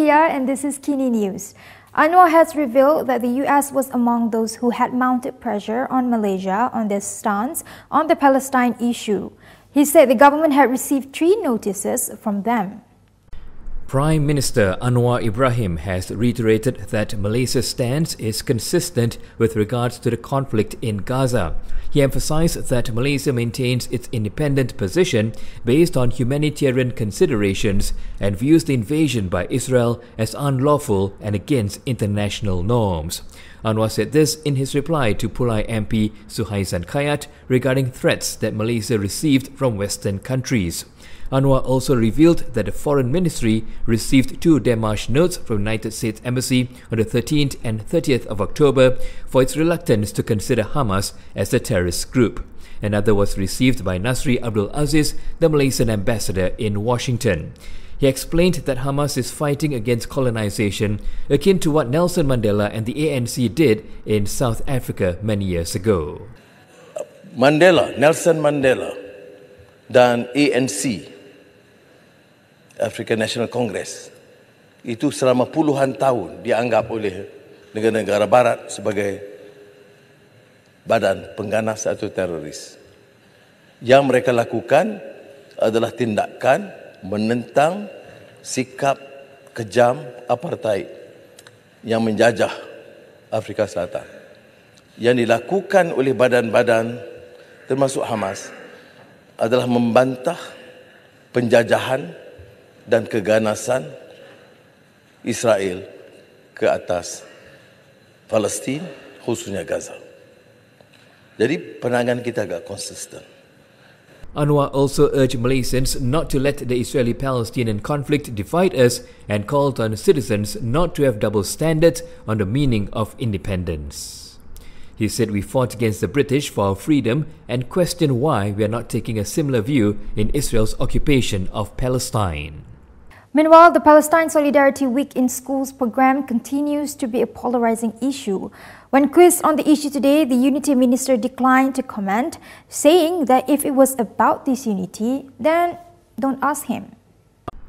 Kia, and this is KiniNews. Anwar has revealed that the US was among those who had mounted pressure on Malaysia on their stance on the Palestine issue. He said the government had received 3 notices from them. Prime Minister Anwar Ibrahim has reiterated that Malaysia's stance is consistent with regards to the conflict in Gaza. He emphasized that Malaysia maintains its independent position based on humanitarian considerations and views the invasion by Israel as unlawful and against international norms. Anwar said this in his reply to Pulai MP Suhaizan Kayat regarding threats that Malaysia received from Western countries. Anwar also revealed that the Foreign Ministry received 2 démarche notes from the United States Embassy on the 13th and 30th of October for its reluctance to consider Hamas as a terrorist group. Another was received by Nasri Abdul Aziz, the Malaysian ambassador in Washington. He explained that Hamas is fighting against colonization, akin to what Nelson Mandela and the ANC did in South Africa many years ago. Nelson Mandela dan ANC, African National Congress, itu selama puluhan tahun dianggap oleh negara-negara barat sebagai badan pengganas atau teroris. Yang mereka lakukan adalah tindakan menentang sikap kejam apartheid yang menjajah Afrika Selatan. Yang dilakukan oleh badan-badan termasuk Hamas adalah membantah penjajahan dan keganasan Israel ke atas Palestin, khususnya Gaza. Jadi pandangan kita agak konsisten. Anwar also urged Malaysians not to let the Israeli-Palestinian conflict divide us and called on citizens not to have double standards on the meaning of independence. He said we fought against the British for our freedom and questioned why we are not taking a similar view in Israel's occupation of Palestine. Meanwhile, the Palestine Solidarity Week in Schools program continues to be a polarizing issue. When quizzed on the issue today, the Unity Minister declined to comment, saying that if it was about this unity, then don't ask him.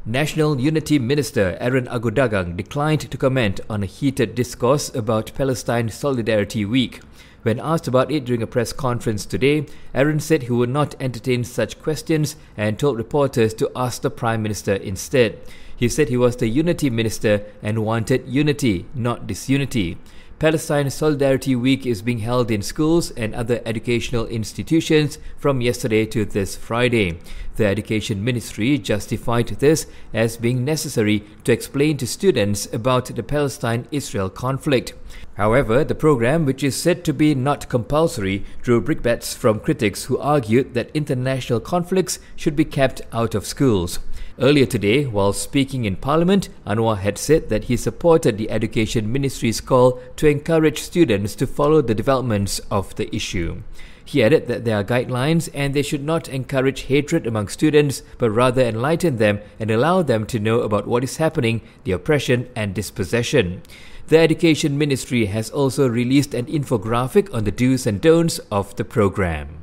National Unity Minister Aaron Agudagang declined to comment on a heated discourse about Palestine Solidarity Week. When asked about it during a press conference today, Aaron said he would not entertain such questions and told reporters to ask the Prime Minister instead. He said he was the Unity Minister and wanted unity, not disunity. Palestine Solidarity Week is being held in schools and other educational institutions from yesterday to this Friday. The Education Ministry justified this as being necessary to explain to students about the Palestine-Israel conflict. However, the program, which is said to be not compulsory, drew brickbats from critics who argued that international conflicts should be kept out of schools. Earlier today, while speaking in Parliament, Anwar had said that he supported the Education Ministry's call to encourage students to follow the developments of the issue. He added that there are guidelines and they should not encourage hatred among students, but rather enlighten them and allow them to know about what is happening, the oppression and dispossession. The Education Ministry has also released an infographic on the do's and don'ts of the program.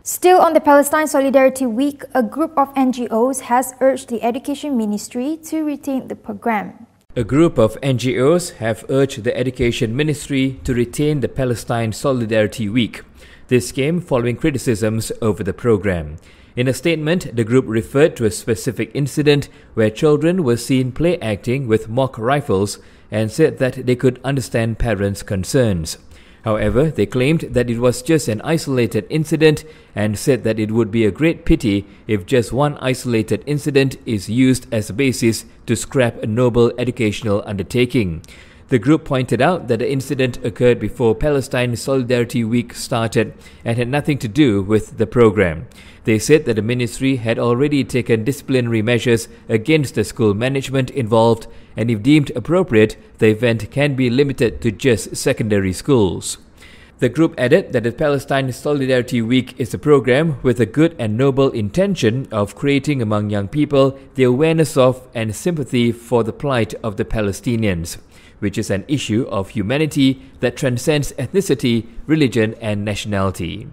Still on the Palestine Solidarity Week, a group of NGOs has urged the Education Ministry to retain the program. A group of NGOs have urged the Education Ministry to retain the Palestine Solidarity Week. This came following criticisms over the program. In a statement, the group referred to a specific incident where children were seen play acting with mock rifles and said that they could understand parents' concerns. However, they claimed that it was just an isolated incident and said that it would be a great pity if just one isolated incident is used as a basis to scrap a noble educational undertaking. The group pointed out that the incident occurred before Palestine Solidarity Week started and had nothing to do with the program. They said that the ministry had already taken disciplinary measures against the school management involved, and if deemed appropriate, the event can be limited to just secondary schools. The group added that the Palestine Solidarity Week is a program with a good and noble intention of creating among young people the awareness of and sympathy for the plight of the Palestinians, which is an issue of humanity that transcends ethnicity, religion and nationality.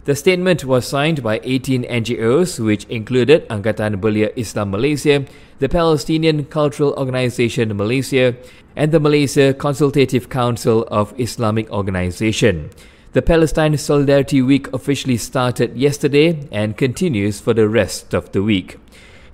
The statement was signed by 18 NGOs, which included Angkatan Belia Islam Malaysia, the Palestinian Cultural Organisation Malaysia, and the Malaysia Consultative Council of Islamic Organisation. The Palestine Solidarity Week officially started yesterday and continues for the rest of the week.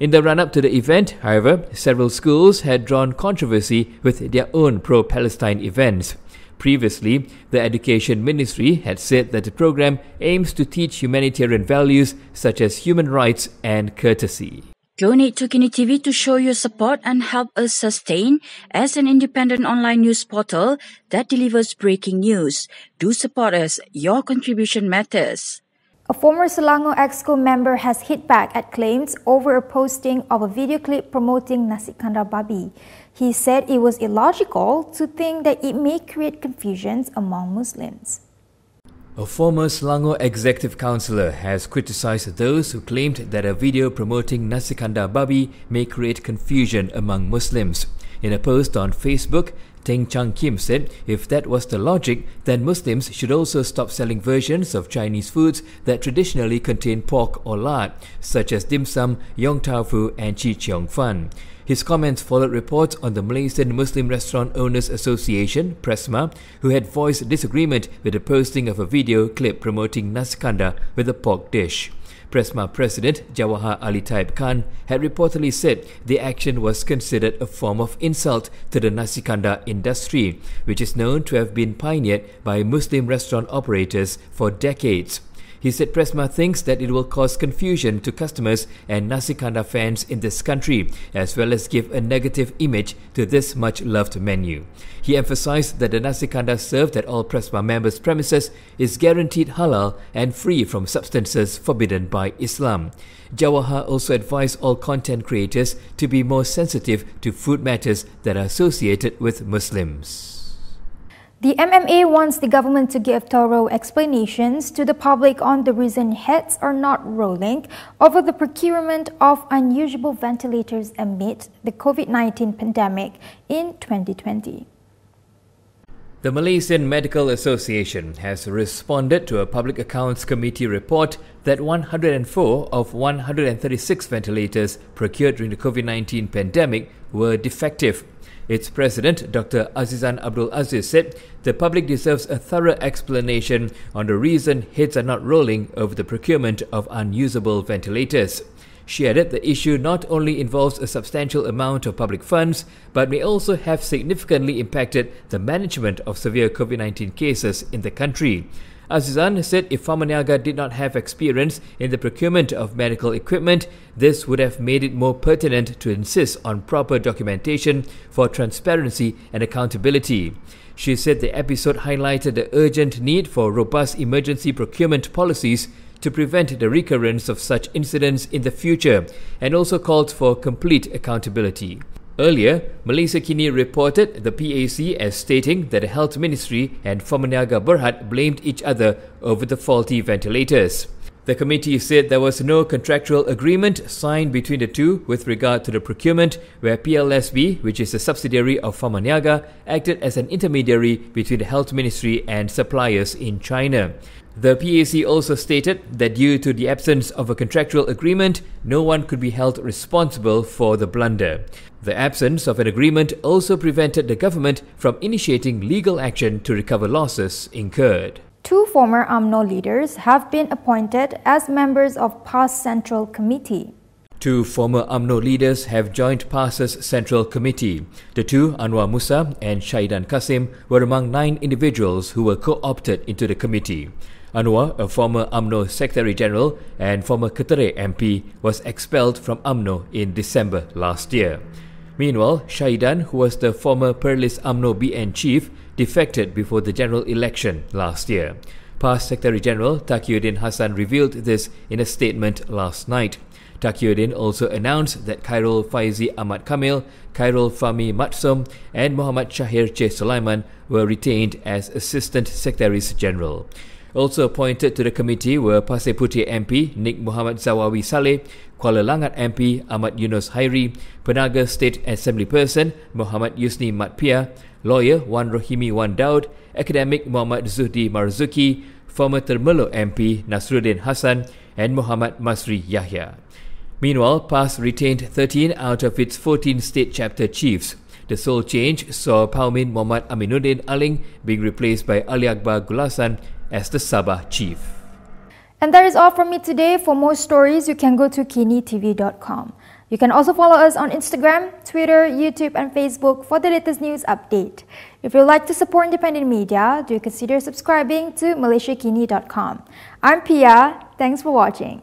In the run-up to the event, however, several schools had drawn controversy with their own pro-Palestine events. Previously, the Education Ministry had said that the program aims to teach humanitarian values such as human rights and courtesy. Donate to Kinitv to show your support and help us sustain as an independent online news portal that delivers breaking news. Do support us. Your contribution matters. A former Selangor Exco member has hit back at claims over a posting of a video clip promoting nasi kandar babi. He said it was illogical to think that it may create confusions among Muslims. A former Selangor Executive Councillor has criticised those who claimed that a video promoting nasi kandar babi may create confusion among Muslims. In a post on Facebook, Teng Chang Kim said if that was the logic, then Muslims should also stop selling versions of Chinese foods that traditionally contain pork or lard, such as dim sum, yong tau fu and chi cheong fan. His comments followed reports on the Malaysian Muslim Restaurant Owners Association, PRESMA, who had voiced disagreement with the posting of a video clip promoting nasi kandar with a pork dish. PRESMA President Jawahar Ali Taib Khan had reportedly said the action was considered a form of insult to the nasi kandar industry, which is known to have been pioneered by Muslim restaurant operators for decades. He said PRESMA thinks that it will cause confusion to customers and nasi kandar fans in this country, as well as give a negative image to this much-loved menu. He emphasized that the nasi kandar served at all PRESMA members' premises is guaranteed halal and free from substances forbidden by Islam. Jawahar also advised all content creators to be more sensitive to food matters that are associated with Muslims. The MMA wants the government to give thorough explanations to the public on the reason heads are not rolling over the procurement of unusable ventilators amid the COVID-19 pandemic in 2020. The Malaysian Medical Association has responded to a Public Accounts Committee report that 104 of 136 ventilators procured during the COVID-19 pandemic were defective. Its president, Dr. Azizan Abdul Aziz, said the public deserves a thorough explanation on the reason heads are not rolling over the procurement of unusable ventilators. She added the issue not only involves a substantial amount of public funds, but may also have significantly impacted the management of severe COVID-19 cases in the country. Azizan said if Famaniaga did not have experience in the procurement of medical equipment, this would have made it more pertinent to insist on proper documentation for transparency and accountability. She said the episode highlighted the urgent need for robust emergency procurement policies to prevent the recurrence of such incidents in the future, and also called for complete accountability. Earlier, Malaysia Kini reported the PAC as stating that the Health Ministry and Famaniaga Berhad blamed each other over the faulty ventilators. The committee said there was no contractual agreement signed between the two with regard to the procurement, where PLSB, which is a subsidiary of Famaniaga, acted as an intermediary between the Health Ministry and suppliers in China. The PAC also stated that due to the absence of a contractual agreement, no one could be held responsible for the blunder. The absence of an agreement also prevented the government from initiating legal action to recover losses incurred. Two former UMNO leaders have been appointed as members of PAS Central Committee. Two former UMNO leaders have joined PAS's Central Committee. The two, Anwar Musa and Shaidan Kasim, were among 9 individuals who were co-opted into the committee. Anwar, a former UMNO Secretary General and former Ketere MP, was expelled from UMNO in December last year. Meanwhile, Shaidan, who was the former Perlis UMNO BN chief, defected before the general election last year. PAS Secretary General Taqiyuddin Hassan revealed this in a statement last night. Taqiyuddin also announced that Khairul Faizi Ahmad Kamil, Khairul Fahmi Matsum and Muhammad Shahir Che Sulaiman were retained as Assistant Secretaries General. Also appointed to the committee were Pasir Putih MP Nik Muhammad Zawawi Saleh, Kuala Langat MP Ahmad Yunus Hairi, Penaga State Assembly Person Muhammad Yusni Matpia, Lawyer Wan Rohimi Wan Daud, Academic Muhammad Zuhdi Marzuki, former Termelo MP Nasruddin Hassan and Muhammad Masri Yahya. Meanwhile, PAS retained 13 out of its 14 state chapter chiefs. The sole change saw Paumin Muhammad Aminuddin Aling being replaced by Ali Akbar Gulasan as the Sabah chief. And that is all from me today. For more stories, you can go to KiniTv.com. You can also follow us on Instagram, Twitter, YouTube and Facebook for the latest news update. If you'd like to support independent media, do consider subscribing to MalaysiaKini.com. I'm Pia. Thanks for watching.